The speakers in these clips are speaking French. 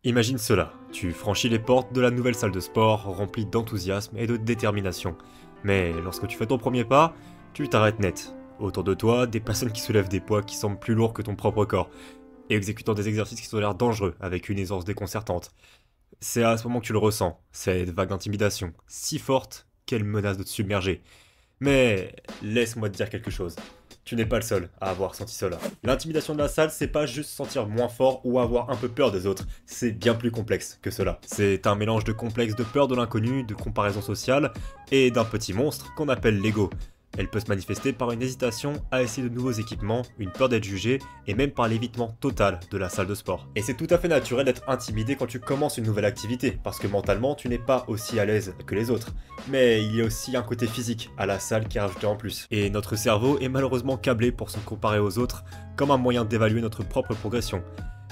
Imagine cela, tu franchis les portes de la nouvelle salle de sport remplie d'enthousiasme et de détermination. Mais lorsque tu fais ton premier pas, tu t'arrêtes net. Autour de toi, des personnes qui soulèvent des poids qui semblent plus lourds que ton propre corps, et exécutant des exercices qui ont l'air dangereux avec une aisance déconcertante. C'est à ce moment que tu le ressens, cette vague d'intimidation, si forte qu'elle menace de te submerger. Mais laisse-moi te dire quelque chose. Tu n'es pas le seul à avoir senti cela. L'intimidation de la salle, c'est pas juste se sentir moins fort ou avoir un peu peur des autres, c'est bien plus complexe que cela. C'est un mélange de complexe de peur de l'inconnu, de comparaison sociale, et d'un petit monstre qu'on appelle l'ego. Elle peut se manifester par une hésitation à essayer de nouveaux équipements, une peur d'être jugé, et même par l'évitement total de la salle de sport. Et c'est tout à fait naturel d'être intimidé quand tu commences une nouvelle activité, parce que mentalement tu n'es pas aussi à l'aise que les autres. Mais il y a aussi un côté physique à la salle qui est rajouté en plus. Et notre cerveau est malheureusement câblé pour se comparer aux autres, comme un moyen d'évaluer notre propre progression.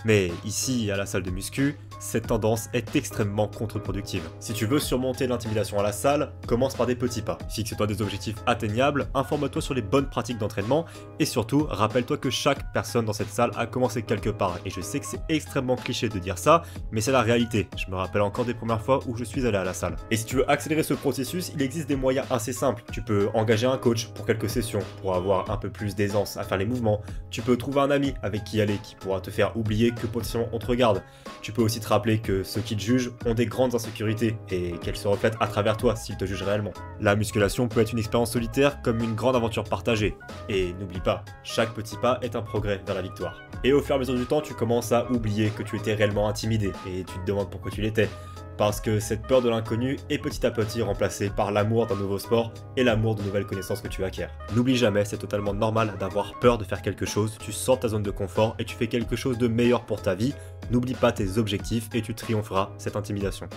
Mais ici, à la salle de muscu, cette tendance est extrêmement contre-productive. Si tu veux surmonter l'intimidation à la salle, commence par des petits pas. Fixe-toi des objectifs atteignables, informe-toi sur les bonnes pratiques d'entraînement, et surtout, rappelle-toi que chaque personne dans cette salle a commencé quelque part. Et je sais que c'est extrêmement cliché de dire ça, mais c'est la réalité. Je me rappelle encore des premières fois où je suis allé à la salle. Et si tu veux accélérer ce processus, il existe des moyens assez simples. Tu peux engager un coach pour quelques sessions, pour avoir un peu plus d'aisance à faire les mouvements. Tu peux trouver un ami avec qui aller, qui pourra te faire oublier que potentiellement on te regarde. Tu peux aussi te rappeler que ceux qui te jugent ont des grandes insécurités et qu'elles se reflètent à travers toi s'ils te jugent réellement. La musculation peut être une expérience solitaire comme une grande aventure partagée. Et n'oublie pas, chaque petit pas est un progrès vers la victoire. Et au fur et à mesure du temps, tu commences à oublier que tu étais réellement intimidé et tu te demandes pourquoi tu l'étais. Parce que cette peur de l'inconnu est petit à petit remplacée par l'amour d'un nouveau sport et l'amour de nouvelles connaissances que tu acquiers. N'oublie jamais, c'est totalement normal d'avoir peur de faire quelque chose, tu sors de ta zone de confort et tu fais quelque chose de meilleur pour ta vie. N'oublie pas tes objectifs et tu triompheras cette intimidation.